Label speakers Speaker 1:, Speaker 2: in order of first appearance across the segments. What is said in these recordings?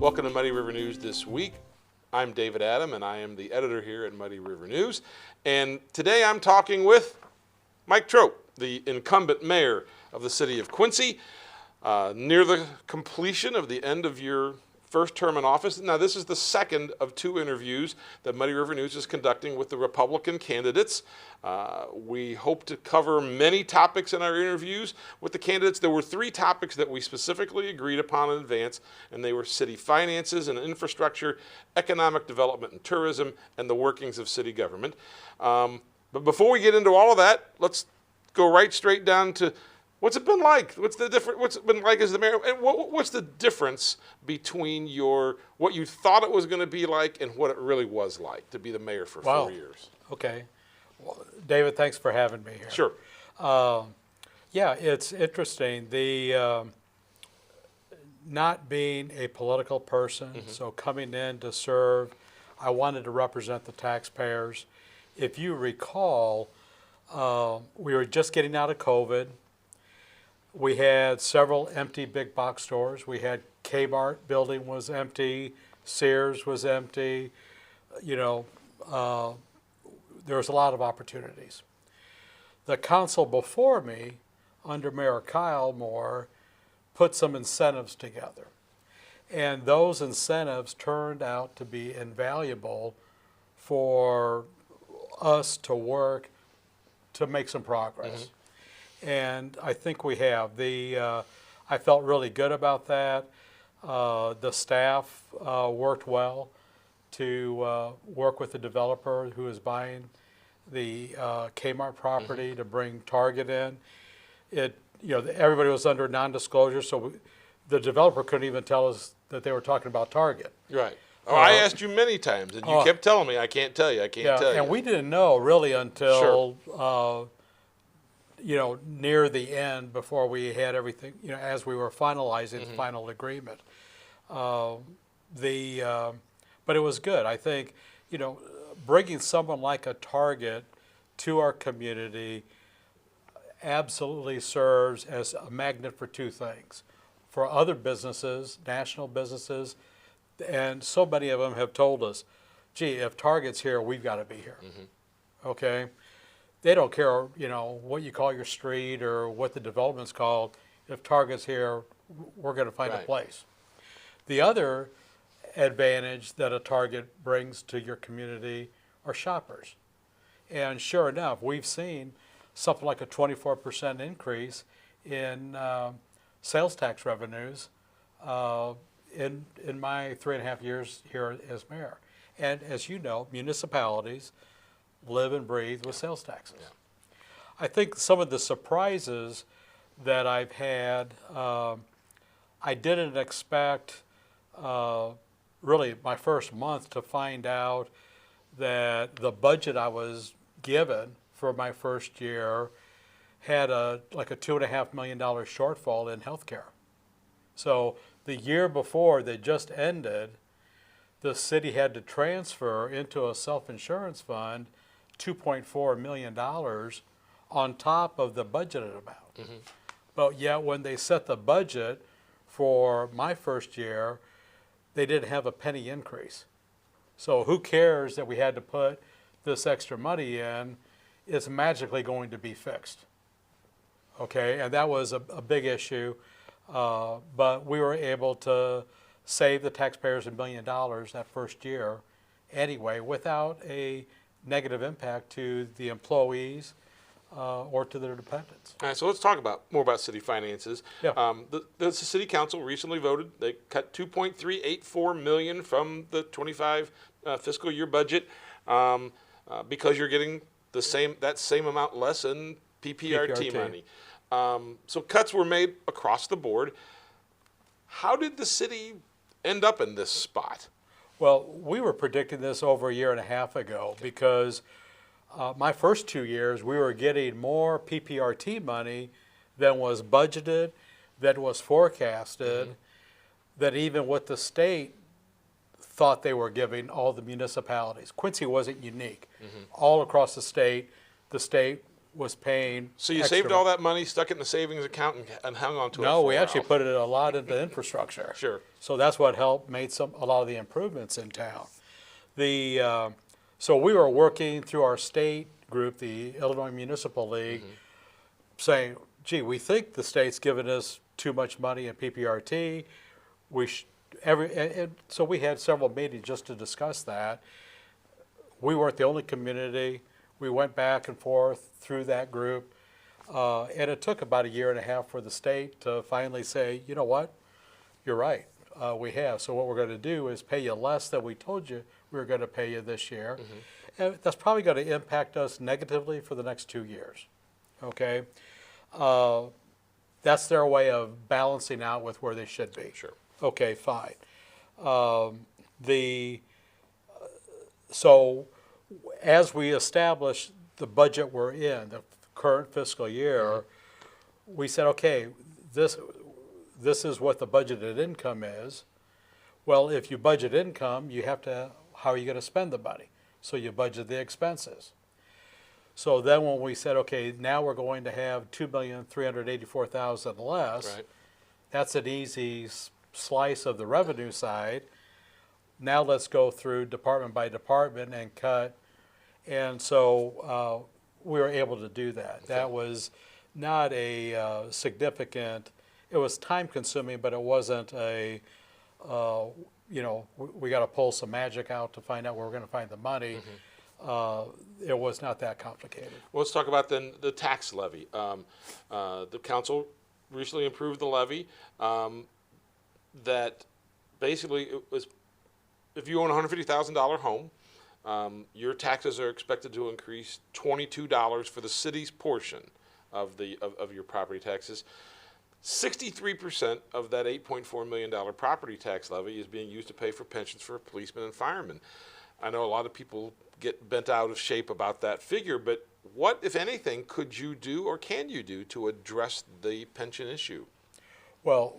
Speaker 1: Welcome to Muddy River News this week. I'm David Adam, and I am the editor here at Muddy River News. And today I'm talking with Mike Troup, the incumbent mayor of the city of Quincy, near the completion of the end of your first term in office. Now, this is the second of two interviews that Muddy River News is conducting with the Republican candidates. We hope to cover many topics in our interviews with the candidates. There were three topics that we specifically agreed upon in advance, and they were city finances and infrastructure, economic development and tourism, and the workings of city government. But before we get into all of that, let's go right straight down to what's it been like? What's it been like as the mayor? And what's the difference between what you thought it was going to be like and what it really was like to be the mayor for 4 years?
Speaker 2: Okay. Well, David, thanks for having me here.
Speaker 1: Sure.
Speaker 2: Yeah, it's interesting. The not being a political person, so coming in to serve, I wanted to represent the taxpayers. If you recall, we were just getting out of COVID. We had several empty big box stores. We had Kmart building was empty, Sears was empty. You know, there was a lot of opportunities. The council before me, under Mayor Kyle Moore, put some incentives together. And those incentives turned out to be invaluable for us to work to make some progress. And I think we have. I felt really good about that. The staff worked well to work with the developer who is buying the Kmart property to bring Target in. Everybody was under non-disclosure, so the developer couldn't even tell us that they were talking about Target.
Speaker 1: Right. I asked you many times, and you kept telling me, I can't tell you, I can't tell you.
Speaker 2: And we didn't know really until near the end, before we had everything, as we were finalizing the final agreement. But it was good. I think, bringing someone like a Target to our community absolutely serves as a magnet for two things. For other businesses, national businesses, and so many of them have told us, gee, if Target's here, we've got to be here. Okay? They don't care, what you call your street or what the development's called. If Target's here, we're going to find a place. The other advantage that a Target brings to your community are shoppers. And sure enough, we've seen something like a 24% increase in sales tax revenues in my 3.5 years here as mayor. And as you know, municipalities live and breathe with sales taxes. I think some of the surprises that I've had, I didn't expect really my first month to find out that the budget I was given for my first year had like a $2.5 million shortfall in healthcare. So the year before that just ended, the city had to transfer into a self-insurance fund $2.4 million on top of the budgeted amount. But yet when they set the budget for my first year, they didn't have a penny increase. So who cares that we had to put this extra money in? It's magically going to be fixed. Okay, and that was a big issue. But we were able to save the taxpayers $1 million that first year anyway, without a negative impact to the employees or to their dependents.
Speaker 1: All right, so let's talk more about city finances. The city council recently voted. They cut $2.384 million from the 25 fiscal year budget because you're getting that same amount less in PPRT money. So cuts were made across the board. How did the city end up in this spot?
Speaker 2: Well, we were predicting this over 1.5 years ago because my first 2 years we were getting more PPRT money than was budgeted, that was forecasted, that even what the state thought they were giving all the municipalities. Quincy wasn't unique. All across the state was paying.
Speaker 1: So you
Speaker 2: extra
Speaker 1: saved all that money, stuck it in the savings account, and hung on to it
Speaker 2: No,
Speaker 1: for
Speaker 2: we
Speaker 1: a
Speaker 2: actually
Speaker 1: while.
Speaker 2: put it a lot into infrastructure.
Speaker 1: Sure.
Speaker 2: So that's what helped made a lot of the improvements in town. So we were working through our state group, the Illinois Municipal League, saying, gee, we think the state's giving us too much money in PPRT. So we had several meetings just to discuss that. We weren't the only community. We went back and forth through that group. And it took about a year and a half for the state to finally say, you know what, you're right, we have. So what we're going to do is pay you less than we told you we were going to pay you this year. And that's probably going to impact us negatively for the next 2 years, okay? That's their way of balancing out with where they should be.
Speaker 1: Sure.
Speaker 2: Okay, fine. So as we establish the budget we're in, the current fiscal year, we said, okay, this is what the budgeted income is. Well, if you budget income, you have to, how are you going to spend the money? So you budget the expenses. So then when we said, okay, now we're going to have $2,384,000 less,
Speaker 1: Right.
Speaker 2: that's an easy slice of the revenue side. Now let's go through department by department and cut. And so we were able to do that.
Speaker 1: Okay.
Speaker 2: That was not a significant, it was time consuming, but it wasn't a, we got to pull some magic out to find out where we're going to find the money. It was not that complicated.
Speaker 1: Well, let's talk about then the tax levy. The council recently approved the levy that basically it was, if you own a $150,000 home, your taxes are expected to increase $22 for the city's portion of your property taxes. 63% of that $8.4 million property tax levy is being used to pay for pensions for policemen and firemen. I know a lot of people get bent out of shape about that figure, but what, if anything, could you do or can you do to address the pension issue?
Speaker 2: Well,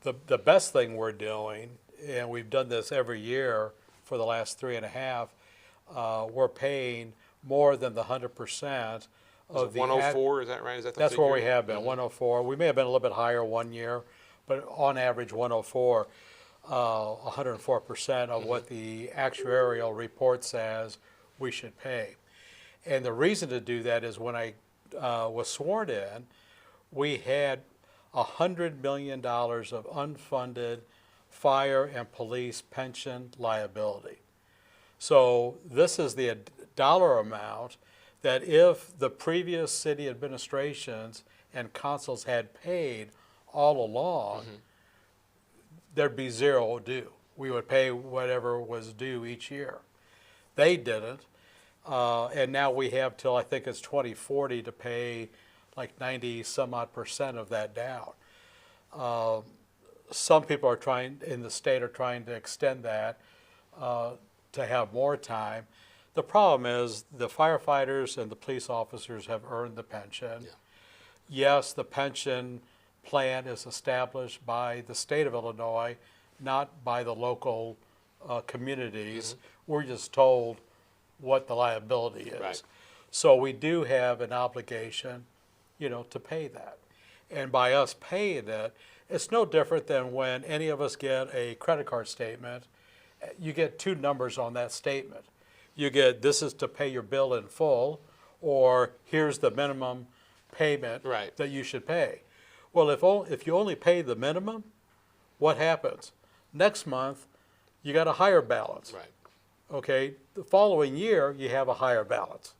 Speaker 2: the best thing we're doing, and we've done this every year for the last 3.5, we're paying more than the 100% of the
Speaker 1: 104, is that right? Is that the
Speaker 2: That's
Speaker 1: figure?
Speaker 2: where we have been, 104. We may have been a little bit higher one year, but on average 104, 104% of what the actuarial report says we should pay. And the reason to do that is when I was sworn in, we had $100 million of unfunded fire and police pension liability. So this is the dollar amount that if the previous city administrations and councils had paid all along, there'd be zero due. We would pay whatever was due each year. They didn't, and now we have till I think it's 2040 to pay like 90 some odd percent of that down. Some people are in the state are trying to extend that to have more time. The problem is the firefighters and the police officers have earned the pension.
Speaker 1: Yeah.
Speaker 2: Yes, the pension plan is established by the state of Illinois, not by the local communities. We're just told what the liability is.
Speaker 1: Right.
Speaker 2: So we do have an obligation, to pay that. And by us paying it, it's no different than when any of us get a credit card statement. You get two numbers on that statement. You get, this is to pay your bill in full, or here's the minimum payment
Speaker 1: Right.
Speaker 2: that you should pay. Well, if you only pay the minimum, what happens? Next month, you got a higher balance.
Speaker 1: Right.
Speaker 2: Okay, the following year, you have a higher balance.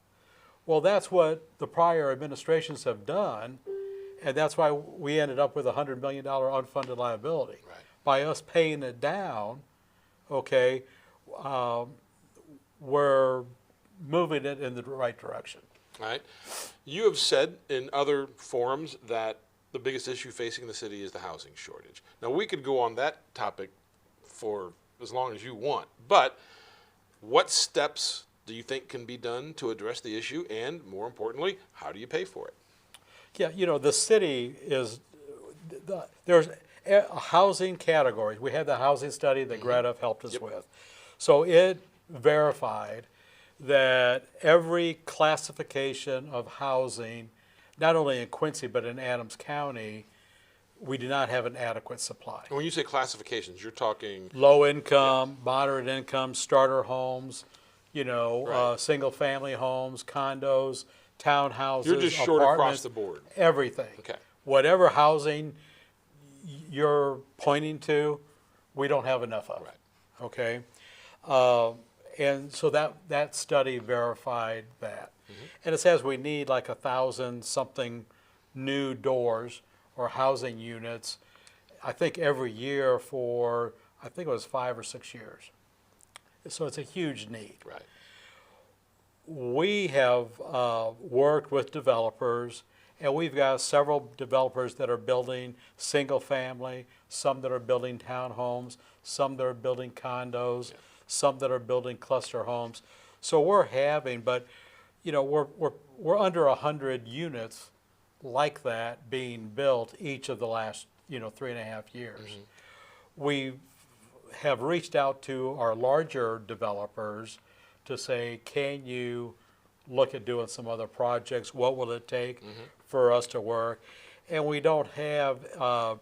Speaker 2: Well, that's what the prior administrations have done, and that's why we ended up with a $100 million unfunded liability.
Speaker 1: Right.
Speaker 2: By us paying it down, okay, we're moving it in the right direction.
Speaker 1: All right. You have said in other forums that the biggest issue facing the city is the housing shortage. Now, we could go on that topic for as long as you want, but what steps do you think can be done to address the issue, and more importantly, how do you pay for it?
Speaker 2: Yeah, the city is, there's housing categories. We had the housing study that Greta helped us with. So it verified that every classification of housing, not only in Quincy but in Adams County, we do not have an adequate supply.
Speaker 1: And when you say classifications, you're talking
Speaker 2: Low income, moderate income, starter homes,
Speaker 1: Right.
Speaker 2: single family homes, condos, townhouses,
Speaker 1: you're just short across
Speaker 2: apartments,
Speaker 1: the board.
Speaker 2: everything.
Speaker 1: Okay.
Speaker 2: Whatever housing you're pointing to, we don't have enough of.
Speaker 1: Right.
Speaker 2: Okay. And so that study verified that. And it says we need like 1,000 something new doors or housing units, I think every year for, I think it was 5 or 6 years. So it's a huge need.
Speaker 1: Right.
Speaker 2: We have worked with developers, and we've got several developers that are building single family, some that are building townhomes, some that are building condos, some that are building cluster homes. So we're having, but we're under 100 units like that being built each of the last 3.5 years. We have reached out to our larger developers to say, can you look at doing some other projects? What will it take for us to work? And we don't have,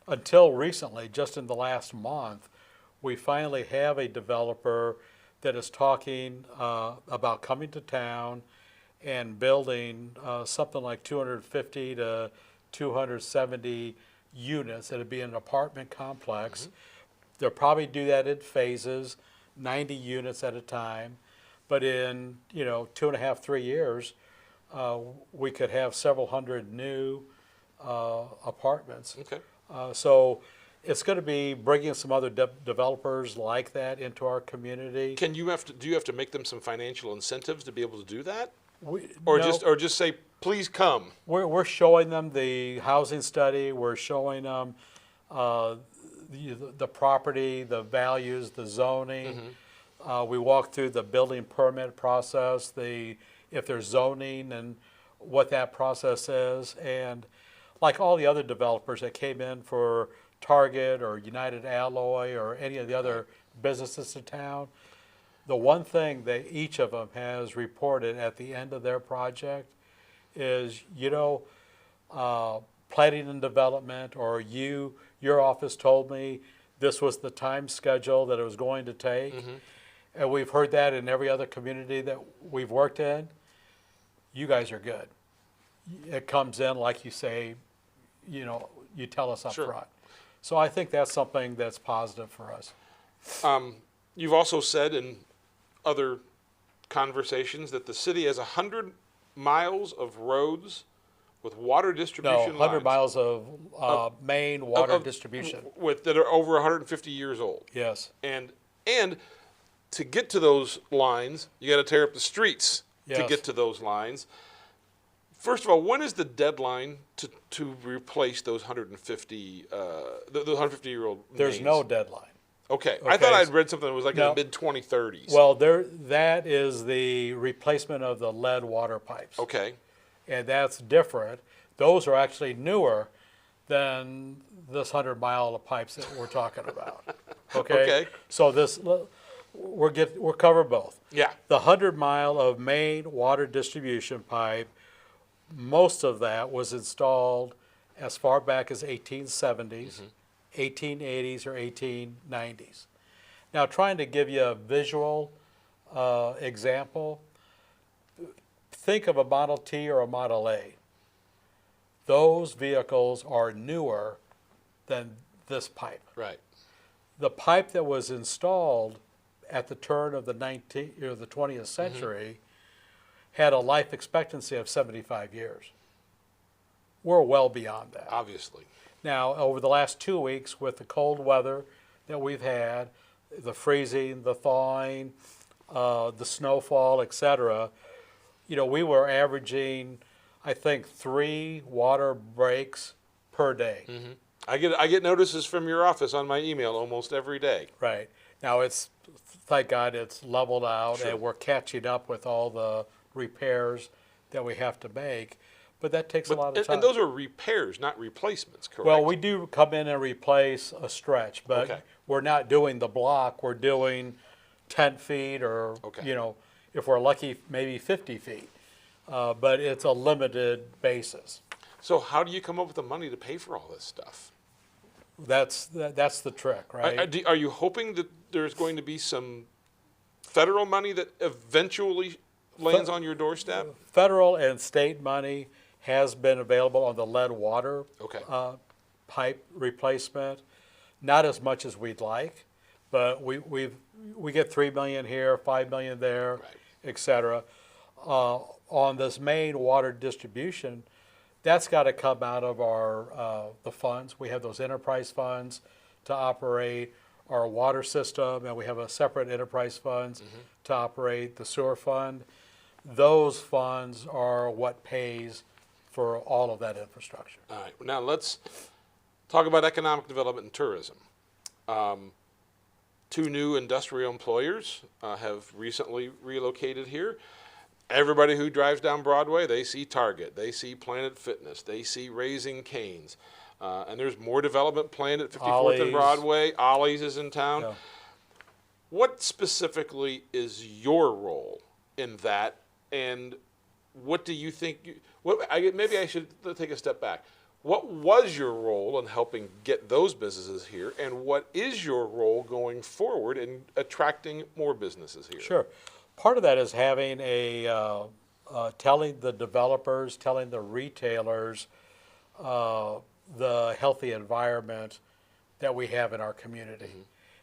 Speaker 2: until recently, just in the last month, we finally have a developer that is talking about coming to town and building something like 250 to 270 units. It'll be an apartment complex. They'll probably do that in phases, 90 units at a time. But in 2.5, 3 years, we could have several hundred new apartments.
Speaker 1: Okay.
Speaker 2: So it's going to be bringing some other developers like that into our community.
Speaker 1: Do you have to make them some financial incentives to be able to do that?
Speaker 2: No,
Speaker 1: Just say, please come.
Speaker 2: we're showing them the housing study. We're showing them the property, the values, the zoning. We walk through the building permit process, if there's zoning and what that process is. And like all the other developers that came in for Target or United Alloy or any of the other businesses in town, the one thing that each of them has reported at the end of their project is, planning and development, or your office told me this was the time schedule that it was going to take. And we've heard that in every other community that we've worked in. You guys are good. It comes in like you say, you tell us up
Speaker 1: Sure.
Speaker 2: front. So I think that's something that's positive for us.
Speaker 1: You've also said in other conversations that the city has 100 miles of roads with water distribution
Speaker 2: 100
Speaker 1: lines
Speaker 2: miles of main water distribution.
Speaker 1: that are over 150 years old.
Speaker 2: Yes.
Speaker 1: And to get to those lines, you got to tear up the streets to
Speaker 2: Yes.
Speaker 1: get to those lines. First of all, when is the deadline to replace those 150 those 150-year-old
Speaker 2: There's
Speaker 1: mains?
Speaker 2: no deadline.
Speaker 1: Okay. I thought I'd read something that was like in
Speaker 2: No.
Speaker 1: the mid-2030s.
Speaker 2: Well, that is the replacement of the lead water pipes.
Speaker 1: Okay.
Speaker 2: And that's different. Those are actually newer than this 100-mile of pipes that we're talking about. Okay.
Speaker 1: Okay.
Speaker 2: So we're cover both.
Speaker 1: Yeah.
Speaker 2: The 100-mile of main water distribution pipe, most of that was installed as far back as 1870s, 1880s, or 1890s. Now, trying to give you a visual example, think of a Model T or a Model A. Those vehicles are newer than this pipe.
Speaker 1: Right.
Speaker 2: The pipe that was installed at the turn of the 20th century had a life expectancy of 75 years. We're well beyond that.
Speaker 1: Obviously.
Speaker 2: Now, over the last 2 weeks, with the cold weather that we've had, the freezing, the thawing, the snowfall, etc., we were averaging, I think, 3 water breaks per day.
Speaker 1: I get notices from your office on my email almost every day.
Speaker 2: Right. Now, thank God it's leveled out,
Speaker 1: Sure.
Speaker 2: and we're catching up with all the repairs that we have to make. But that takes a lot of time.
Speaker 1: And those are repairs, not replacements, correct?
Speaker 2: Well, we do come in and replace a stretch, but
Speaker 1: Okay.
Speaker 2: we're not doing the block. We're doing 10 feet or,
Speaker 1: Okay.
Speaker 2: if we're lucky, maybe 50 feet. But it's a limited basis.
Speaker 1: So how do you come up with the money to pay for all this stuff?
Speaker 2: That's the trick, right?
Speaker 1: Are you hoping that there's going to be some federal money that eventually lands on your doorstep?
Speaker 2: Federal and state money has been available on the lead water
Speaker 1: Okay.
Speaker 2: pipe replacement. Not as much as we'd like, but we get $3 million here, $5 million there,
Speaker 1: Right.
Speaker 2: et cetera. On this main water distribution, that's got to come out of our the funds. We have those enterprise funds to operate our water system, and we have a separate enterprise funds to operate the sewer fund. Those funds are what pays for all of that infrastructure.
Speaker 1: All right. Now let's talk about economic development and tourism. Two new industrial employers have recently relocated here. Everybody who drives down Broadway, they see Target, they see Planet Fitness, they see Raising Cane's. And there's more development planned at 54th and
Speaker 2: Ollie's.
Speaker 1: Broadway. Ollie's is in town.
Speaker 2: Yeah.
Speaker 1: What specifically is your role in that, and what do you think? Maybe I should take a step back. What was your role in helping get those businesses here, and what is your role going forward in attracting more businesses here?
Speaker 2: Sure. Part of that is having telling the developers, telling the retailers the healthy environment that we have in our community.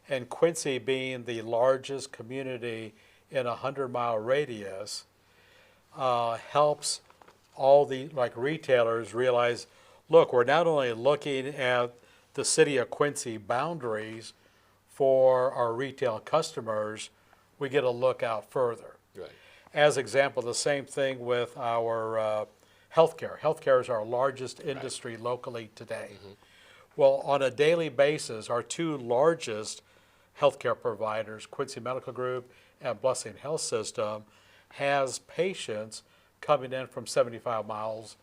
Speaker 2: And Quincy being the largest community in a 100-mile radius helps all the retailers realize, look, we're not only looking at the city of Quincy boundaries for our retail customers, we get a look out further.
Speaker 1: Right.
Speaker 2: As example, the same thing with our healthcare. Healthcare is our largest industry locally today. Well, on a daily basis, our two largest healthcare providers, Quincy Medical Group and Blessing Health System, has patients coming in from 75 miles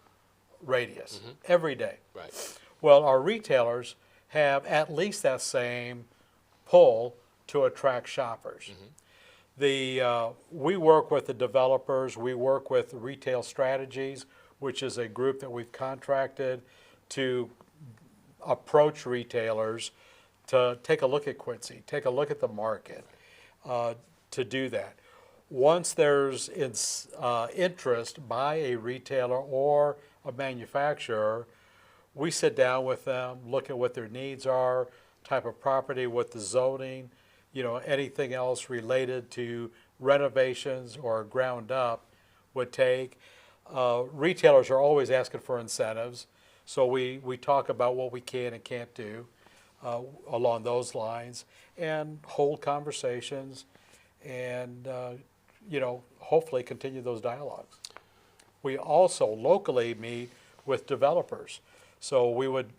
Speaker 2: radius every day.
Speaker 1: Right.
Speaker 2: Well, our retailers have at least that same pull to attract shoppers. We work with the developers, we work with Retail Strategies, which is a group that we've contracted to approach retailers to take a look at Quincy, take a look at the market, to do that. Once there's interest by a retailer or a manufacturer, we sit down with them, look at what their needs are, type of property, what the zoning, anything else related to renovations or ground up would take. Retailers are always asking for incentives, so we talk about what we can and can't do along those lines, and hold conversations, and hopefully continue those dialogues. We also locally meet with developers, so we would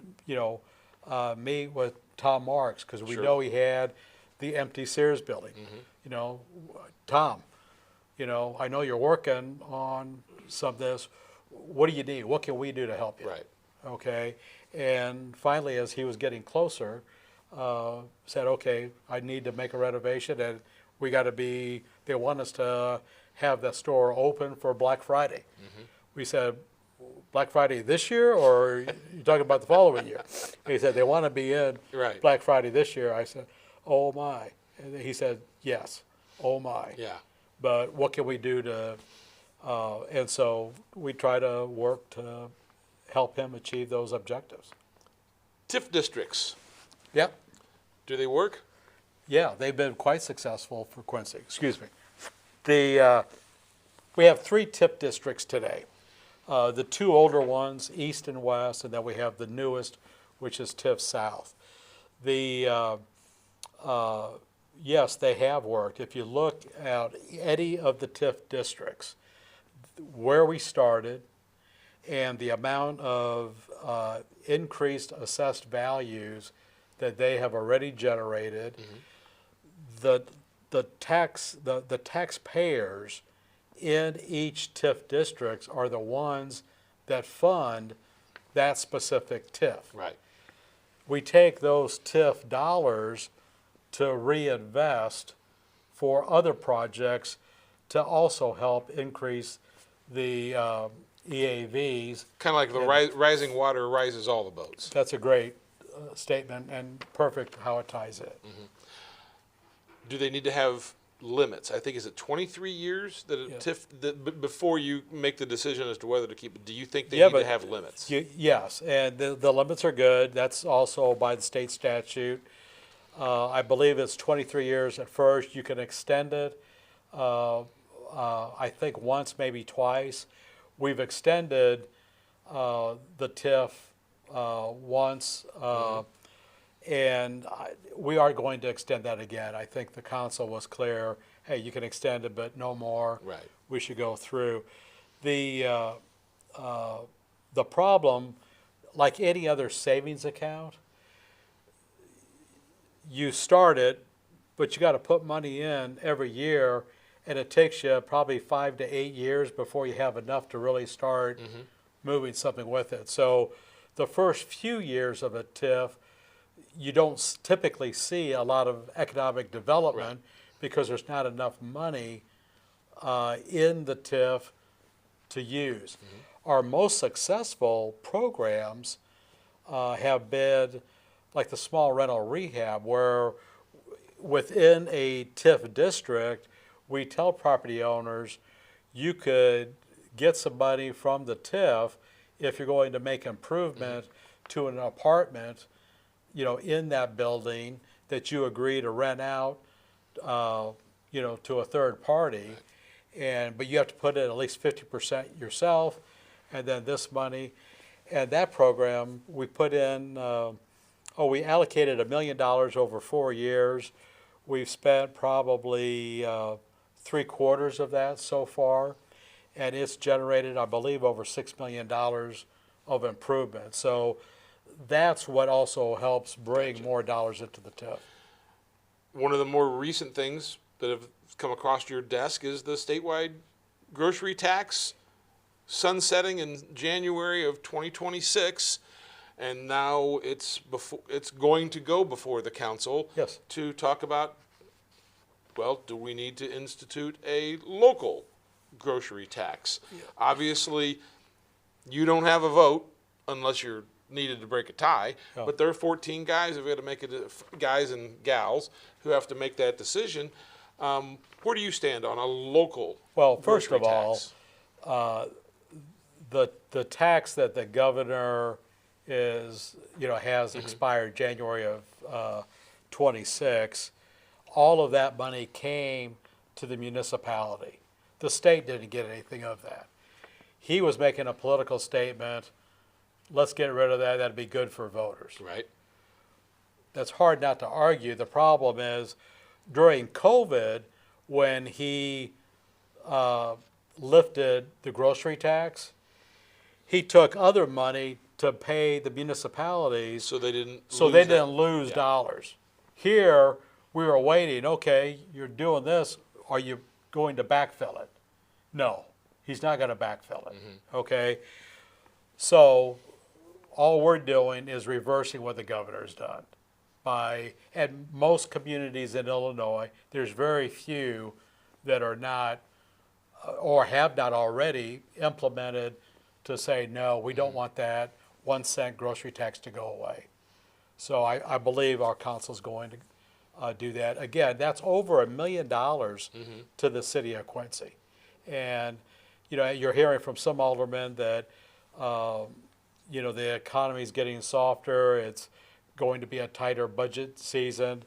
Speaker 2: meet with Tom Marks because we know he had the empty Sears building. Tom, I know you're working on some of this. What do you need? What can we do to help you?
Speaker 1: Right.
Speaker 2: Okay. And finally, as he was getting closer, said, okay, I need to make a renovation, and we got to they want us to have the store open for Black Friday. We said, Black Friday this year, or you talking about the following year? He said, they want to be in Black Friday this year. I said, oh my. And he said, yes, oh my.
Speaker 1: Yeah.
Speaker 2: But what can we do to, and so we try to work to help him achieve those objectives.
Speaker 1: TIF districts,
Speaker 2: Yep.
Speaker 1: do they work?
Speaker 2: Yeah, they've been quite successful for Quincy. Excuse me. We have 3 TIF districts today. The 2 older ones, East and West, and then we have the newest, which is TIF South. Yes, they have worked. If you look at any of the TIF districts, where we started and the amount of increased assessed values that they have already generated, the taxpayers in each TIF districts are the ones that fund that specific TIF.
Speaker 1: Right.
Speaker 2: We take those TIF dollars to reinvest for other projects to also help increase the EAVs.
Speaker 1: Kind of like the rising water rises all the boats.
Speaker 2: That's a great statement and perfect how it ties in.
Speaker 1: Do they need to have limits? I think, is it 23 years that a TIF, before you make the decision as to whether to keep it? Do you think they need to have limits?
Speaker 2: Yes, and the limits are good. That's also by the state statute. I believe it's 23 years at first. You can extend it, I think once, maybe twice. We've extended the TIF once, and we are going to extend that again. I think the council was clear, hey, you can extend it, but no more.
Speaker 1: Right.
Speaker 2: We should go through. The problem, like any other savings account, you start it, but you got to put money in every year, and it takes you probably 5 to 8 years before you have enough to really start moving something with it. So the first few years of a TIF, you don't typically see a lot of economic development because there's not enough money in the TIF to use. Our most successful programs have been like the small rental rehab, where within a TIF district, we tell property owners, you could get some money from the TIF if you're going to make improvement to an apartment, in that building that you agree to rent out, to a third party, but you have to put in at least 50% yourself, and then this money, and that program we put in. We allocated $1 million over 4 years. We've spent probably 3/4 of that so far, and it's generated, I believe, over $6 million of improvement. So that's what also helps bring more dollars into the TIF.
Speaker 1: One of the more recent things that have come across your desk is the statewide grocery tax sunsetting in January of 2026. And now it's going to go before the council to talk about, well, do we need to institute a local grocery tax? Obviously, you don't have a vote unless you're needed to break a tie, but there are 14 guys who've got to make it, guys and gals who have to make that decision. Where do you stand on a local
Speaker 2: first of
Speaker 1: tax?
Speaker 2: all, the tax that the governor has expired January of 26. All of that money came to the municipality. The state didn't get anything of that. He was making a political statement, let's get rid of that, that'd be good for voters.
Speaker 1: Right.
Speaker 2: That's hard not to argue. The problem is, during COVID, when he lifted the grocery tax, he took other money to pay the municipalities
Speaker 1: so they didn't
Speaker 2: lose dollars. Here, we were waiting, okay, you're doing this, are you going to backfill it? No, he's not going to backfill it, okay? So all we're doing is reversing what the governor's done. And most communities in Illinois, there's very few that are not or have not already implemented to say, no, we don't want that 1 cent grocery tax to go away. So I believe our council's going to do that. Again, that's over $1 million to the city of Quincy. And, you're hearing from some aldermen that, the economy's getting softer. It's going to be a tighter budget season.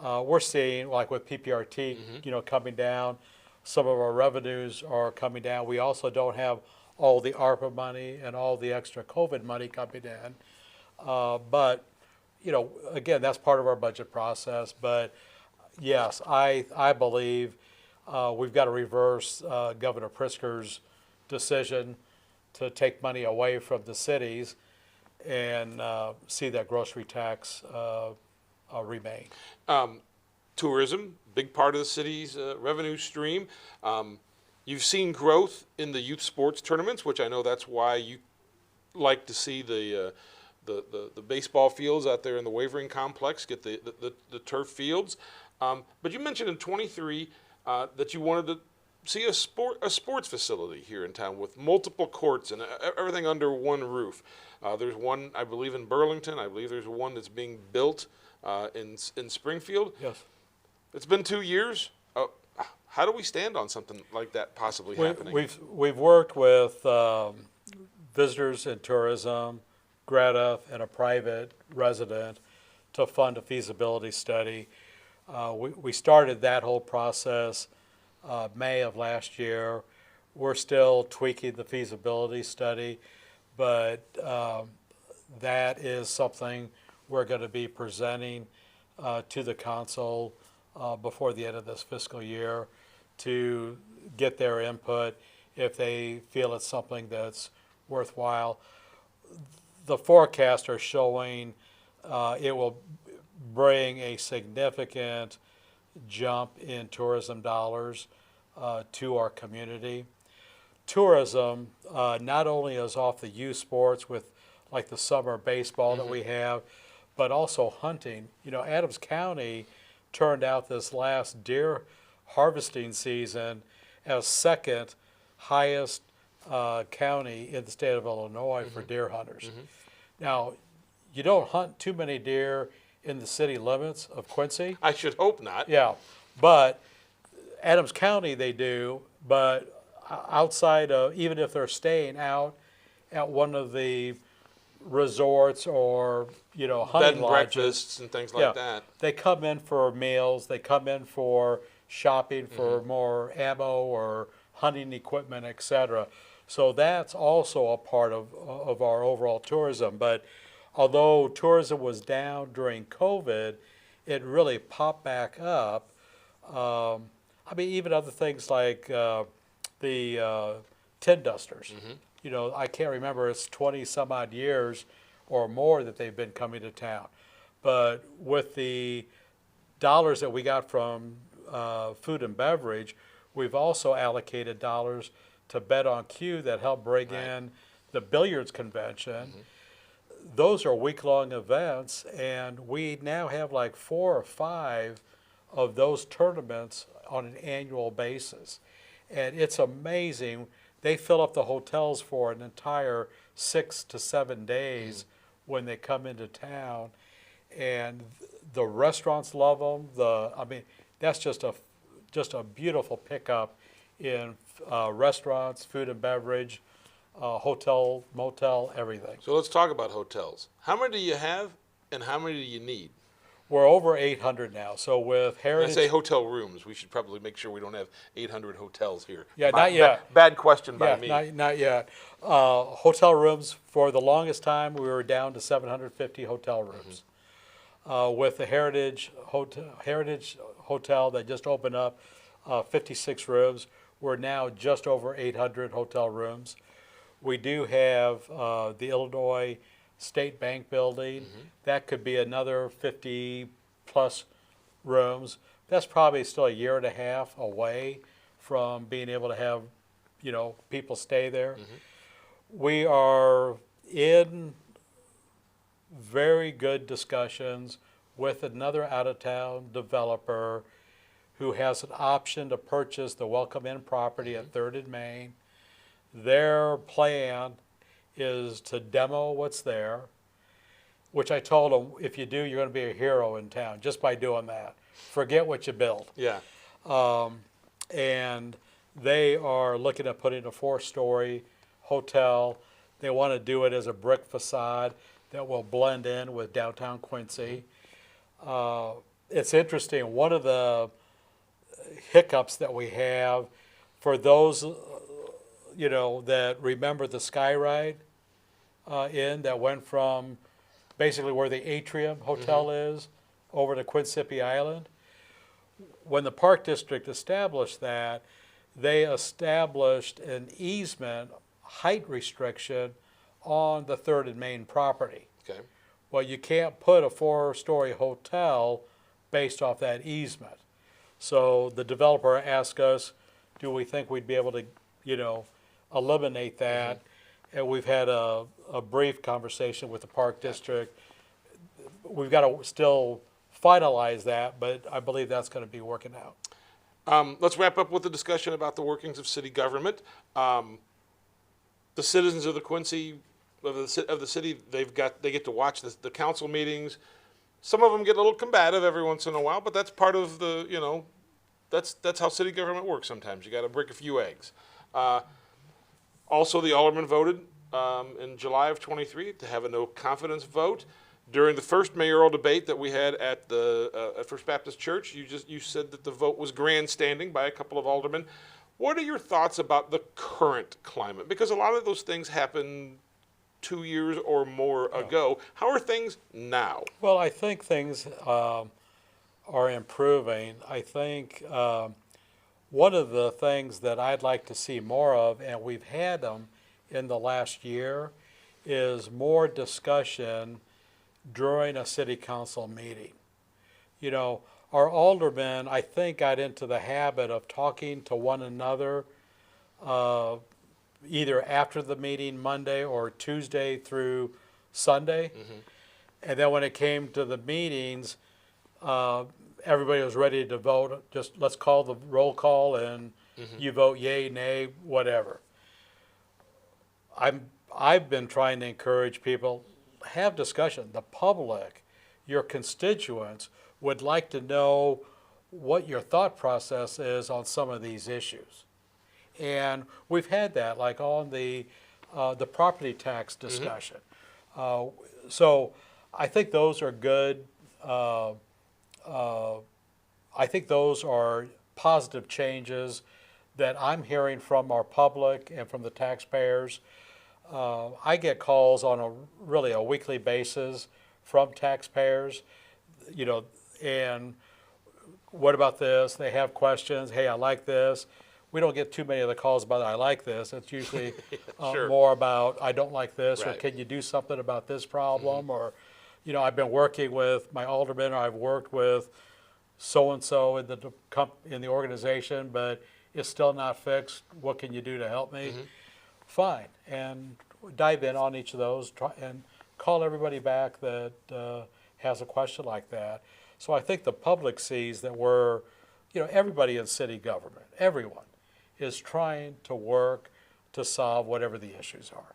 Speaker 2: We're seeing, like with PPRT, coming down, some of our revenues are coming down. We also don't have all the ARPA money and all the extra COVID money coming in. But, again, that's part of our budget process. But, yes, I believe we've got to reverse Governor Pritzker's decision to take money away from the cities and see that grocery tax remain.
Speaker 1: Tourism, big part of the city's revenue stream. You've seen growth in the youth sports tournaments, which I know that's why you like to see the baseball fields out there in the Wavering Complex, get the turf fields. But you mentioned in 23 that you wanted to see a sports facility here in town with multiple courts and everything under one roof. There's one, I believe, in Burlington. I believe there's one that's being built in Springfield.
Speaker 2: Yes.
Speaker 1: It's been 2 years. How do we stand on something like that possibly happening?
Speaker 2: We've worked with visitors and tourism, Greta, and a private resident to fund a feasibility study. We started that whole process May of last year. We're still tweaking the feasibility study, but that is something we're going to be presenting to the council before the end of this fiscal year to get their input if they feel it's something that's worthwhile. The forecasts are showing it will bring a significant jump in tourism dollars to our community. Tourism not only is off the youth sports with like the summer baseball that we have, but also hunting. You know, Adams County turned out this last deer harvesting season as second highest county in the state of Illinois for deer hunters. Now, you don't hunt too many deer in the city limits of Quincy.
Speaker 1: I should hope not.
Speaker 2: Yeah, but Adams County they do, but outside of, even if they're staying out at one of the resorts or, you know, hunting
Speaker 1: Bed and
Speaker 2: lodges,
Speaker 1: breakfasts and things like that.
Speaker 2: they come in for meals, they come in for shopping for more ammo or hunting equipment, etc. So that's also a part of our overall tourism. But although tourism was down during COVID, it really popped back up. I mean, even other things like the tin dusters. You know, I can't remember, it's 20 some odd years or more that they've been coming to town. But with the dollars that we got from food and beverage, we've also allocated dollars to Bet on Q that help bring in the billiards convention. Those are week-long events, and we now have like 4 or 5 of those tournaments on an annual basis. And it's amazing. They fill up the hotels for an entire 6 to 7 days when they come into town. And the restaurants love them. I mean, that's just a beautiful pickup in restaurants, food and beverage, hotel, motel, everything.
Speaker 1: So let's talk about hotels. How many do you have, and how many do you need?
Speaker 2: We're over 800 now. So with
Speaker 1: When I
Speaker 2: Heritage,
Speaker 1: say hotel rooms, we should probably make sure we don't have 800 hotels here.
Speaker 2: Yeah, not yet.
Speaker 1: Bad question by me.
Speaker 2: not yet. Hotel rooms, for the longest time, we were down to 750 hotel rooms. With the Heritage Hotel that just opened up, 56 rooms, we're now just over 800 hotel rooms. We do have the Illinois State Bank building. That could be another 50 plus rooms. That's probably still a year and a half away from being able to have, you know, people stay there. We are in very good discussions with another out-of-town developer who has an option to purchase the Welcome Inn property at 3rd and Main. Their plan is to demo what's there, which I told them, if you do, you're going to be a hero in town just by doing that. Forget what you build.
Speaker 1: Yeah.
Speaker 2: And they are looking at putting a 4-story hotel. They want to do it as a brick facade that will blend in with downtown Quincy. It's interesting. One of the hiccups that we have for those, you know, that remember the Sky Ride Inn that went from basically where the Atrium Hotel is over to Quinsippee Island. When the Park District established that, they established an easement height restriction on the 3rd and Main property.
Speaker 1: Okay.
Speaker 2: Well, you can't put a 4-story hotel based off that easement. So the developer asked us, do we think we'd be able to, you know, eliminate that? And we've had a brief conversation with the Park District. We've got to still finalize that, but I believe that's going to be working out.
Speaker 1: Let's wrap up with a discussion about the workings of city government. The citizens of the Quincy of the city, they get to watch the council meetings. Some of them get a little combative every once in a while, but that's part of the that's how city government works. Sometimes you got to break a few eggs. Also, the aldermen voted in July of '23 to have a no confidence vote. During the first mayoral debate that we had at the at First Baptist Church, you said that the vote was grandstanding by a couple of aldermen. What are your thoughts about the current climate? Because a lot of those things happened 2 years or more ago. How are things now?
Speaker 2: Well, I think things are improving. I think one of the things that I'd like to see more of, and we've had them in the last year, is more discussion during a city council meeting. You know, our aldermen, I think, got into the habit of talking to one another either after the meeting Monday or Tuesday through Sunday. And then when it came to the meetings, everybody was ready to vote. Just let's call the roll call and you vote yay, nay, whatever. I've been trying to encourage people, have discussion. The public, your constituents, would like to know what your thought process is on some of these issues. And we've had that, like on the property tax discussion. So I think those are good. I think those are positive changes that I'm hearing from our public and from the taxpayers. I get calls on really a weekly basis from taxpayers, and what about this? They have questions. Hey, I like this. We don't get too many of the calls about I like this. It's usually
Speaker 1: Sure.
Speaker 2: more about I don't like this, or
Speaker 1: Right.
Speaker 2: can you do something about this problem? Or, I've been working with my alderman, or I've worked with so-and-so in the organization, but it's still not fixed. What can you do to help me? Fine. And dive in on each of those and call everybody back that has a question like that. So I think the public sees that everybody in city government, everyone, is trying to work to solve whatever the issues are.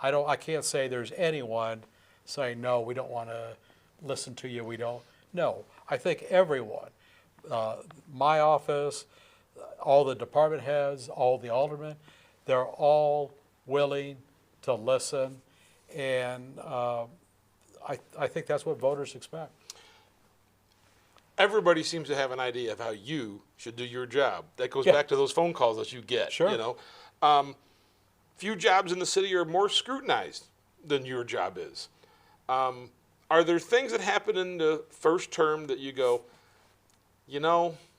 Speaker 2: I can't say there's anyone saying, no, we don't want to listen to you, we don't. No, I think everyone, my office, all the department heads, all the aldermen, they're all willing to listen, and I think that's what voters expect.
Speaker 1: Everybody seems to have an idea of how you should do your job. That goes
Speaker 2: Yeah.
Speaker 1: back to those phone calls that you get.
Speaker 2: Sure.
Speaker 1: Few jobs in the city are more scrutinized than your job is. Are there things that happen in the first term that you go,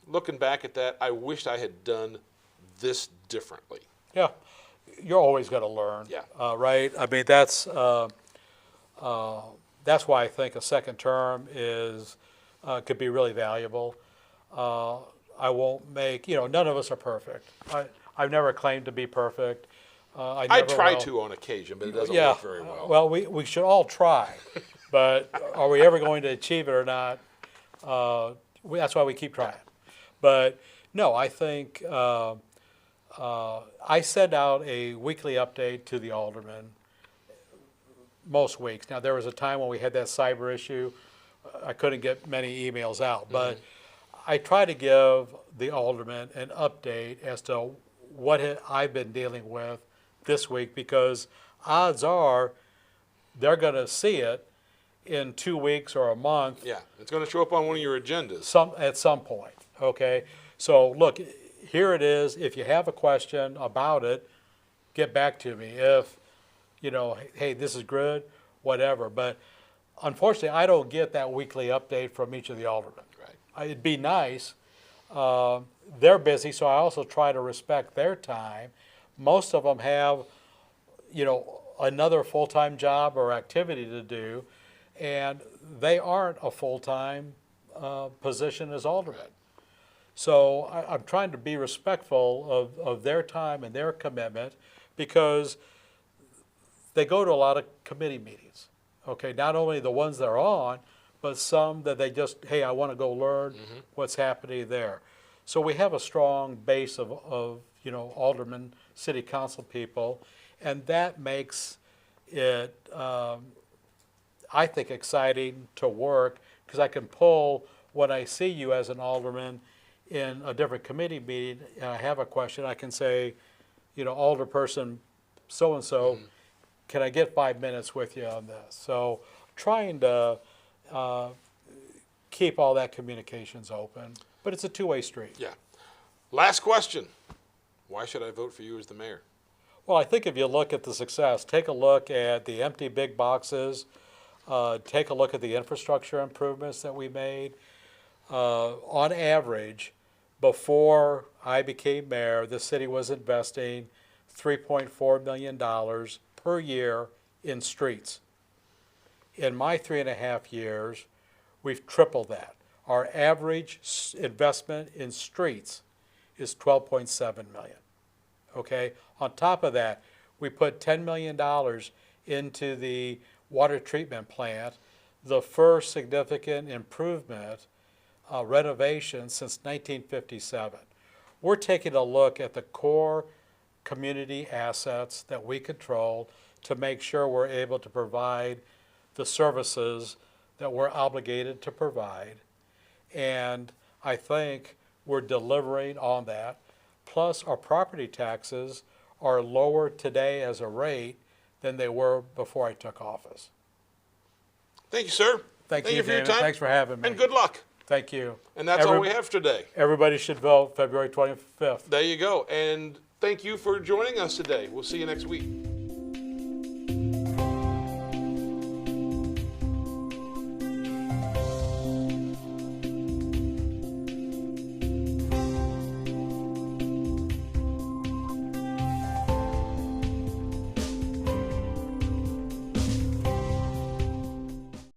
Speaker 1: looking back at that, I wished I had done this differently?
Speaker 2: Yeah, you're always going to learn.
Speaker 1: Yeah.
Speaker 2: Right. I mean, that's why I think a second term could be really valuable. I won't make none of us are perfect. I've never claimed to be perfect.
Speaker 1: I try to on occasion, but it doesn't work very well.
Speaker 2: Well, we should all try, but are we ever going to achieve it or not? That's why we keep trying. But no, I think I send out a weekly update to the aldermen most weeks. Now, there was a time when we had that cyber issue. I couldn't get many emails out, but I try to give the aldermen an update as to what I've been dealing with this week, because odds are they're going to see it in 2 weeks or a month.
Speaker 1: Yeah, it's going to show up on one of your agendas.
Speaker 2: At some point, okay? So look, here it is. If you have a question about it, get back to me. If, hey, this is good, whatever. But unfortunately, I don't get that weekly update from each of the aldermen.
Speaker 1: Right.
Speaker 2: It'd be nice. They're busy, so I also try to respect their time. Most of them have, another full-time job or activity to do, and they aren't a full-time position as aldermen. So I'm trying to be respectful of their time and their commitment, because they go to a lot of committee meetings. Okay, not only the ones they're on, but some that they just, hey, I want to go learn what's happening there. So we have a strong base of aldermen, city council people, and that makes it, I think, exciting to work because I can pull when I see you as an alderman in a different committee meeting and I have a question, I can say, alderperson so-and-so, can I get 5 minutes with you on this? So trying to keep all that communications open, but it's a two-way street.
Speaker 1: Yeah. Last question. Why should I vote for you as the mayor?
Speaker 2: Well, I think if you look at the success, take a look at the empty big boxes, take a look at the infrastructure improvements that we made. On average, before I became mayor, the city was investing $3.4 million per year in streets. In my 3.5 years, we've tripled that. Our average investment in streets is $12.7 million. Okay? On top of that, we put $10 million into the water treatment plant, the first significant improvement, renovation since 1957. We're taking a look at the core community assets that we control to make sure we're able to provide the services that we're obligated to provide. And I think we're delivering on that. Plus, our property taxes are lower today as a rate than they were before I took office.
Speaker 1: Thank you, sir.
Speaker 2: Thank you
Speaker 1: for your
Speaker 2: David.
Speaker 1: time.
Speaker 2: Thanks for having me.
Speaker 1: And good luck.
Speaker 2: Thank you.
Speaker 1: And that's all we have today.
Speaker 2: Everybody should vote February 25th.
Speaker 1: There you go. And thank you for joining us today. We'll see you next week.